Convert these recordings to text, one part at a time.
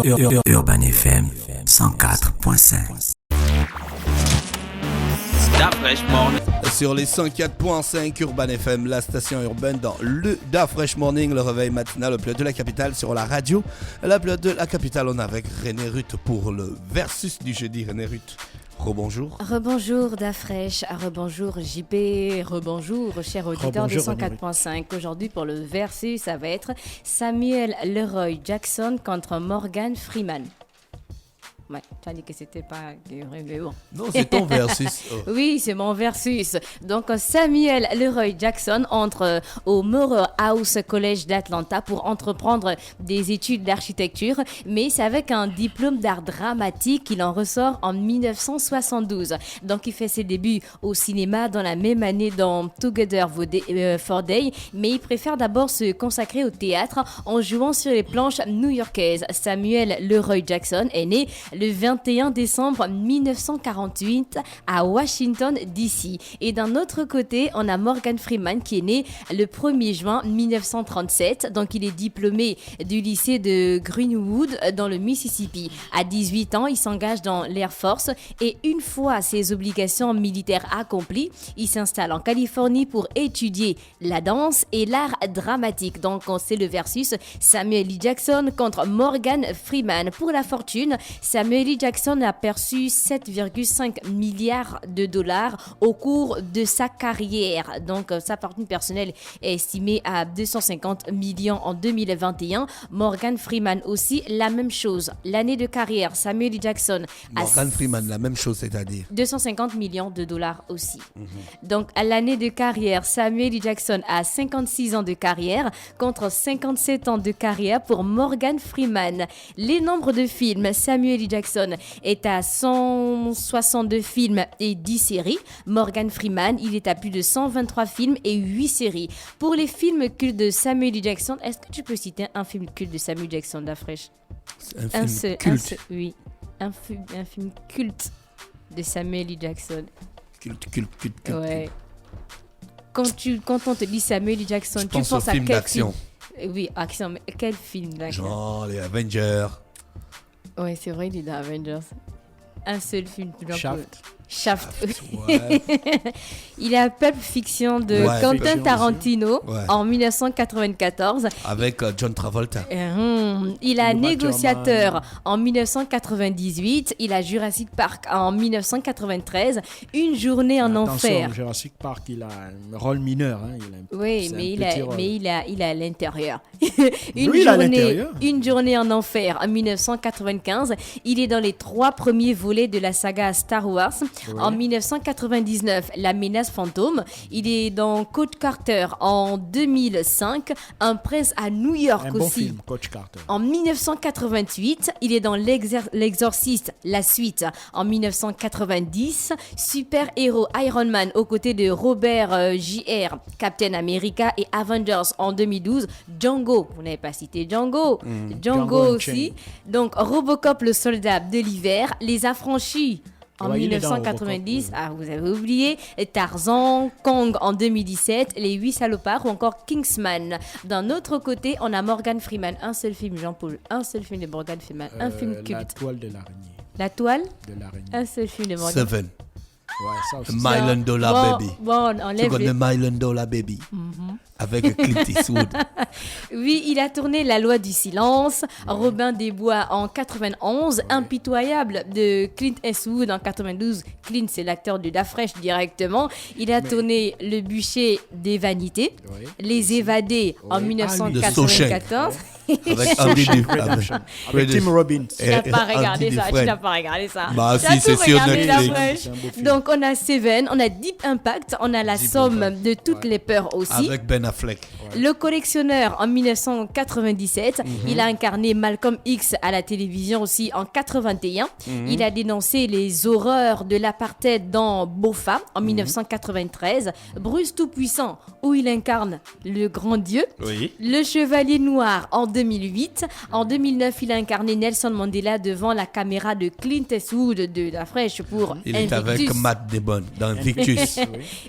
Urban FM 104.5. Sur les 104.5 Urban FM, la station urbaine dans le Da Fresh Morning, le réveil matinal au pilote de la capitale sur la radio. La pilote de la capitale, on est avec René Ruth pour le versus du jeudi. René Ruth, rebonjour. Rebonjour Da Fresh, rebonjour JP, rebonjour chers auditeurs de 104.5. Aujourd'hui pour le versus, ça va être Samuel Leroy Jackson contre Morgan Freeman. Ouais, tu as dit que c'était pas mais bon. Non, c'est ton versus. Oh. Oui, c'est mon versus. Donc, Samuel Leroy Jackson entre au Morehouse College d'Atlanta pour entreprendre des études d'architecture, mais c'est avec un diplôme d'art dramatique qu'il en ressort en 1972. Donc, il fait ses débuts au cinéma dans la même année dans Together for Day, mais il préfère d'abord se consacrer au théâtre en jouant sur les planches new-yorkaises. Samuel Leroy Jackson est né le 21 décembre 1948 à Washington, D.C. Et d'un autre côté, on a Morgan Freeman qui est né le 1er juin 1937. Donc, il est diplômé du lycée de Greenwood dans le Mississippi. À 18 ans, il s'engage dans l'Air Force et une fois ses obligations militaires accomplies, il s'installe en Californie pour étudier la danse et l'art dramatique. Donc, on sait le versus Samuel L. Jackson contre Morgan Freeman. Pour la fortune, Samuel L. Jackson a perçu 7,5 milliards de dollars au cours de sa carrière. Donc, sa fortune personnelle est estimée à 250 millions en 2021. Morgan Freeman aussi, la même chose. L'année de carrière, Samuel L. Jackson a... Morgan Freeman, la même chose, c'est-à-dire 250 millions de dollars aussi. Donc, à l'année de carrière, Samuel L. Jackson a 56 ans de carrière contre 57 ans de carrière pour Morgan Freeman. Les nombres de films, Samuel L. Jackson est à 162 films et 10 séries. Morgan Freeman, il est à plus de 123 films et 8 séries. Pour les films cultes de Samuel L. Jackson, est-ce que tu peux citer un film culte de Samuel Jackson, Dafresh? Un film culte. Oui, un film culte de Samuel L. Jackson. Culte. Ouais. Quand on te dit Samuel L. Jackson, Je tu pense penses au à film quel d'action. film? Oui, action, mais quel film d'action? Genre les Avengers. Ouais, c'est vrai, il est dans Avengers. Un seul film. Shaft. Ouais. Il a Pulp Fiction de Quentin Tarantino en 1994. Avec John Travolta. Il a Négociateur en 1998. Il a Jurassic Park en 1993. Une journée en enfer. Jurassic Park, il a un rôle mineur. Hein. Oui, mais il a à l'intérieur. l'intérieur. Une journée en enfer en 1995. Il est dans les 3 premiers volets de la saga Star Wars. Oui. En 1999, La menace fantôme. Il est dans Coach Carter en 2005. Un prince à New York aussi. Bon film, Coach Carter. En 1988, il est dans L'Exorciste, la suite. En 1990, super-héros Iron Man aux côtés de Robert J.R., Captain America et Avengers en 2012. Django, vous n'avez pas cité Django. Django aussi. Donc Robocop, le soldat de l'hiver. Les Affranchis. En 1990, vous avez oublié, Tarzan, Kong en 2017, Les 8 salopards ou encore Kingsman. D'un autre côté, on a Morgan Freeman. Un seul film, Jean-Paul. Un seul film de Morgan Freeman. Un film culte. La toile de l'araignée. La toile de l'araignée. Un seul film de Morgan. Seven. Ouais, ça aussi. $1 million Baby. Bon, on enlève $1 million Baby. Avec Clint Eastwood. Oui, il a tourné La loi du silence, Robin des Bois en 91, Impitoyable de Clint Eastwood en 92. Clint, c'est l'acteur de Dafresh directement. Il a tourné Le bûcher des vanités, Les évadés en 1994. Avec Tim Robbins. Tu n'as pas regardé ça. Bah si, c'est sur Netflix. Donc on a Seven, on a Deep Impact, on a La somme de toutes les peurs aussi. Avec Ben Affleck. Le collectionneur en 1997. Il a incarné Malcolm X à la télévision aussi en 81. Il a dénoncé les horreurs de l'apartheid dans Bofa en 1993. Bruce Tout-Puissant où il incarne le grand dieu. Oui. Le Chevalier Noir en 2008. En 2009, il a incarné Nelson Mandela devant la caméra de Clint Eastwood de La Fraîche pour Il est avec Matt Damon dans Invictus.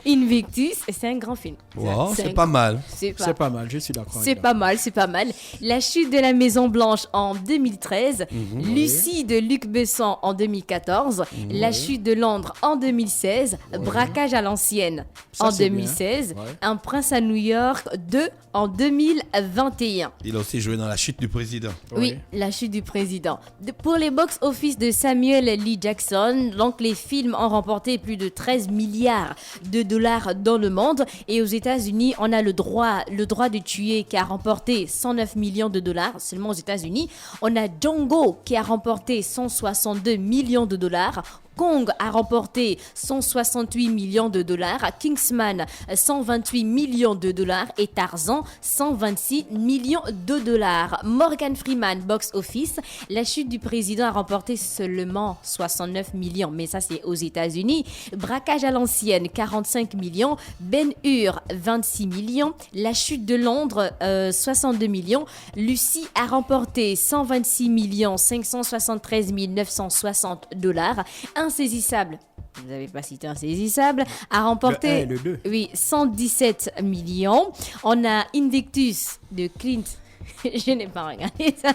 Invictus, c'est un grand film. Wow, c'est pas mal. C'est pas mal, je suis d'accord. C'est pas mal, c'est pas mal. La chute de la Maison Blanche en 2013. Lucie de Luc Besson en 2014. La chute de Londres en 2016. Braquage à l'ancienne en 2016. Un prince à New York 2 en 2021. Il a aussi joué dans La chute du président. Oui, La chute du président. Pour les box-office de Samuel L. Jackson, donc les films ont remporté plus de 13 milliards de dollars dans le monde. Et aux États-Unis, on a le droit de tuer qui a remporté 109 millions de dollars seulement aux États-Unis. On a Django qui a remporté 162 millions de dollars. Kong a remporté 168 millions de dollars, Kingsman 128 millions de dollars et Tarzan 126 millions de dollars. Morgan Freeman, box office, La chute du président a remporté seulement 69 millions, mais ça c'est aux États-Unis. Braquage à l'ancienne 45 millions, Ben-Hur 26 millions, La chute de Londres 62 millions, Lucie a remporté 126 millions 573 960 dollars. Insaisissable, vous n'avez pas cité Insaisissable, a remporté le 2. Oui, 117 millions. On a Invictus de Clint. Je n'ai pas regardé ça.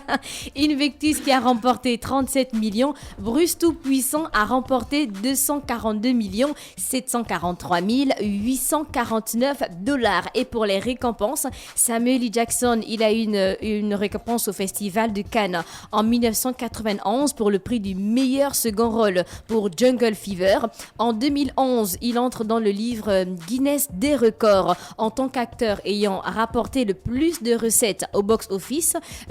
Invictus qui a remporté 37 millions. Bruce Tout-Puissant a remporté 242 millions 743 849 dollars. Et pour les récompenses, Samuel L. Jackson, il a une récompense au Festival de Cannes en 1991 pour le prix du meilleur second rôle pour Jungle Fever. En 2011, il entre dans le livre Guinness des records en tant qu'acteur ayant rapporté le plus de recettes au box-office.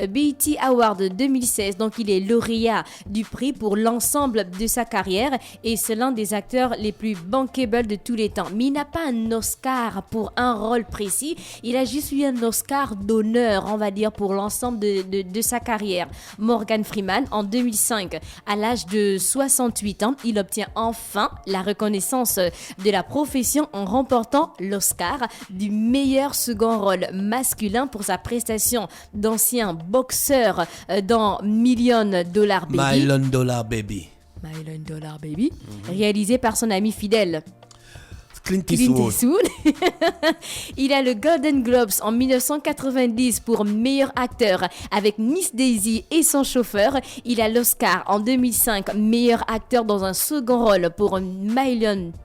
BET Award 2016, donc il est lauréat du prix pour l'ensemble de sa carrière et c'est l'un des acteurs les plus bankable de tous les temps. Mais il n'a pas un Oscar pour un rôle précis, il a juste eu un Oscar d'honneur, on va dire, pour l'ensemble de sa carrière. Morgan Freeman, en 2005, à l'âge de 68 ans, il obtient enfin la reconnaissance de la profession en remportant l'Oscar du meilleur second rôle masculin pour sa prestation d'ancien boxeur dans Million Dollar Baby. Million Dollar Baby. Million Dollar Baby, réalisé par son ami fidèle Clint Eastwood. Eastwood. Il a le Golden Globes en 1990 pour meilleur acteur avec Miss Daisy et son chauffeur. Il a l'Oscar en 2005 meilleur acteur dans un second rôle pour Million $.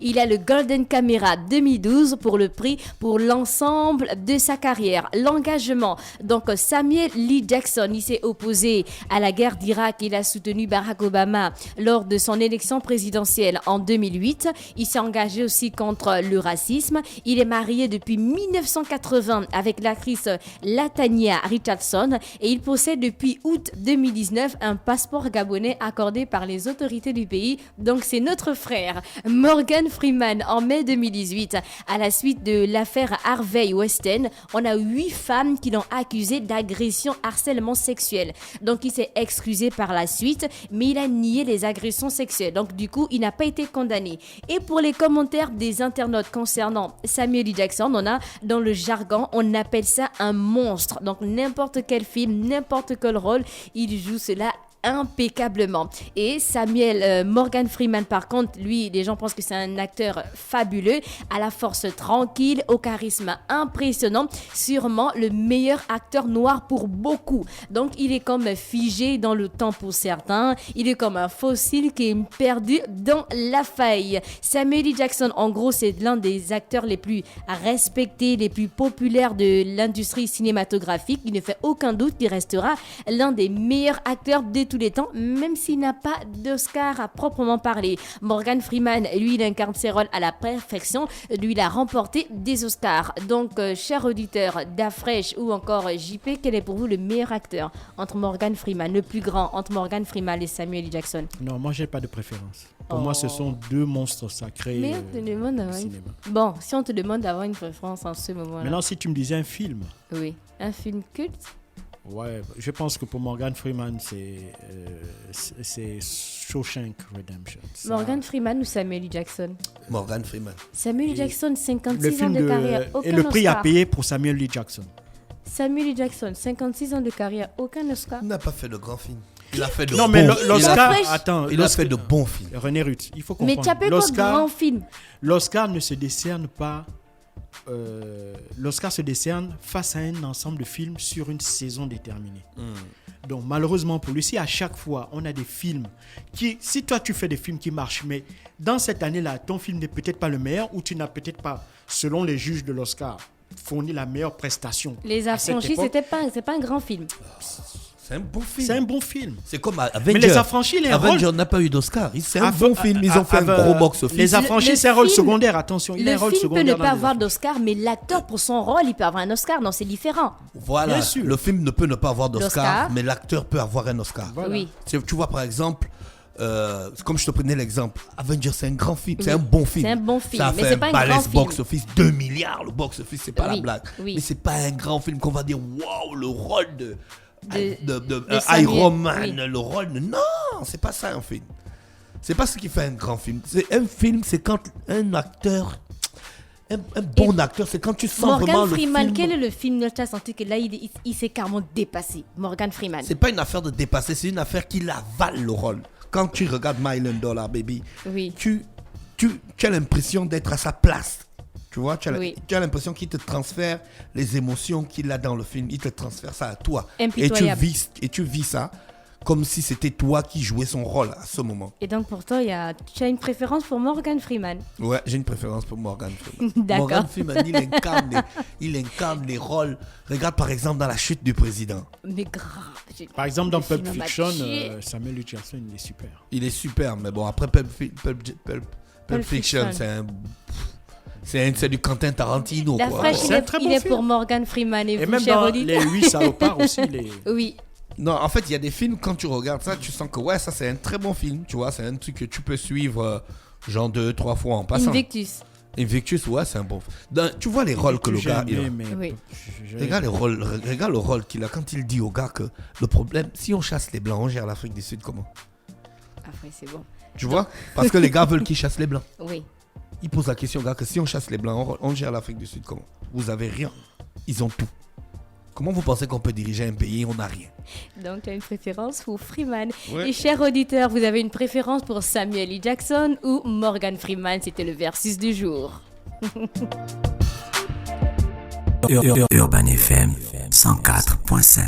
Il a le Golden Camera 2012 pour le prix pour l'ensemble de sa carrière. L'engagement. Donc Samuel L. Jackson, il s'est opposé à la guerre d'Irak. Il a soutenu Barack Obama lors de son élection présidentielle en 2008. Il s'est engagé aussi contre le racisme. Il est marié depuis 1980 avec l'actrice Latanya Richardson et il possède depuis août 2019 un passeport gabonais accordé par les autorités du pays. Donc c'est notre frère. Morgan Freeman, en mai 2018, à la suite de l'affaire Harvey Weinstein, on a 8 femmes qui l'ont accusé d'agression harcèlement sexuel. Donc il s'est excusé par la suite, mais il a nié les agressions sexuelles. Donc du coup, il n'a pas été condamné. Et pour les commentaires des internautes concernant Samuel L. Jackson, on a dans le jargon, on appelle ça un monstre. Donc n'importe quel film, n'importe quel rôle, il joue cela impeccablement. Et Morgan Freeman, par contre, lui, les gens pensent que c'est un acteur fabuleux, à la force tranquille, au charisme impressionnant, sûrement le meilleur acteur noir pour beaucoup. Donc il est comme figé dans le temps pour certains, il est comme un fossile qui est perdu dans la faille. Samuel L. Jackson, en gros, c'est l'un des acteurs les plus respectés, les plus populaires de l'industrie cinématographique. Il ne fait aucun doute qu'il restera l'un des meilleurs acteurs de tous les temps, même s'il n'a pas d'Oscar à proprement parler. Morgan Freeman, lui, il incarne ses rôles à la perfection. Lui, il a remporté des Oscars. Donc, chers auditeurs d'Afresh ou encore JP, quel est pour vous le meilleur acteur entre Morgan Freeman, le plus grand entre Morgan Freeman et Samuel L. Jackson? Non, moi, j'ai pas de préférence. Pour moi, ce sont deux monstres sacrés. Mais on te demande d'avoir Bon, si on te demande d'avoir une préférence en ce moment-là. Maintenant, si tu me disais un film. Oui, un film culte. Ouais, je pense que pour Morgan Freeman, c'est Shawshank Redemption. Morgan Freeman ou Samuel L. Jackson? Morgan Freeman. Samuel L. Jackson, 56 le film ans de carrière. Et le prix à payer pour Samuel L. Jackson. Samuel L. Jackson, 56 ans de carrière, aucun Oscar. Il n'a pas fait de grands films. Il a fait de Non, bons mais films. l'Oscar, Il a- attends, Il a fait de bons films. René Ruth, il faut Mais comprendre. tu as pas pas de grand film. L'Oscar ne se décerne pas. L'Oscar se décerne face à un ensemble de films sur une saison déterminée. Donc malheureusement pour lui, si à chaque fois on a des films qui, si toi tu fais des films qui marchent, mais dans cette année-là, ton film n'est peut-être pas le meilleur ou tu n'as peut-être pas, selon les juges de l'Oscar, fourni la meilleure prestation. Les à cette Affranchis, époque, c'est pas un grand film. C'est un bon film. c'est un bon film. C'est comme Mais Avenger. Les Affranchis, les rôles... Avenger n'a pas eu d'Oscar. C'est un bon film. Ils ont fait un gros box-office. Les Affranchis, Le c'est un rôle film- secondaire, attention. Il a un Le rôle film peut secondaire ne dans pas Les avoir Affranchis. d'Oscar, mais l'acteur pour son rôle, il peut avoir un Oscar. Non, c'est différent. Voilà. Bien sûr. Le film ne peut ne pas avoir L'Oscar. d'Oscar, mais l'acteur peut avoir un Oscar. Voilà. Oui. Tu vois, par exemple, comme je te prenais l'exemple, Avenger, c'est un grand film. C'est Oui. un bon film. C'est un bon film, Ça a mais fait c'est un pas un grand balèze film. box-office, 2 milliards. Le box-office, c'est pas la Oui, blague. oui. Mais c'est pas un grand film qu'on va dire, waouh, le rôle de Samuel, Iron Man, oui. le rôle de... Non, c'est pas ça un film. C'est pas ce qui fait un grand film. C'est un film, c'est quand un acteur, un bon acteur, c'est quand tu sens vraiment Morgan le Freeman, film. quel est le film où tu as senti que là, il s'est carrément dépassé? Morgan Freeman. C'est pas une affaire de dépasser, c'est une affaire qu'il avale le rôle. Quand tu regardes Million Dollar Baby, Oui. tu as l'impression d'être à sa place. Tu vois, tu Oui. as l'impression qu'il te transfère les émotions qu'il a dans le film. Il te transfère ça à toi. Impitoyable. Et tu vis ça comme si c'était toi qui jouais son rôle à ce moment. Et donc pour toi, tu as une préférence pour Morgan Freeman. Ouais, j'ai une préférence pour Morgan Freeman. D'accord. Morgan Freeman, il incarne les rôles. Regarde par exemple dans La Chute du président. Mais grave. Par exemple, dans Le Pulp film m'a Fiction, tué. Samuel L. Jackson, il est super. Il est super, mais bon, après Pulp Fiction, Fiction. c'est du Quentin Tarantino. La quoi. fraîche, C'est un très bon il est film. pour Morgan Freeman et, Et vous, même cher dans auditeur. Les 8 salopards aussi, Oui, Non, en fait, il y a des films, quand tu regardes ça, tu sens que ouais, ça c'est un très bon film, tu vois, c'est un truc que tu peux suivre genre 2-3 fois en passant. Invictus. Invictus, ouais, c'est un bon film. Tu vois les rôles que le gars, il a. Oui. Regarde le rôle qu'il a quand il dit au gars que le problème, si on chasse les blancs, on gère l'Afrique du Sud comment? Après, c'est bon. Tu vois? Parce que les gars veulent qu'ils chassent les blancs. Oui. Il pose la question au gars que si on chasse les blancs, on gère l'Afrique du Sud comment? Vous avez rien. Ils ont tout. Comment vous pensez qu'on peut diriger un pays et on n'a rien? Donc, tu as une préférence pour Freeman. Ouais. Et chers auditeurs, vous avez une préférence pour Samuel L. Jackson ou Morgan Freeman? C'était le versus du jour. Urban FM 104.5.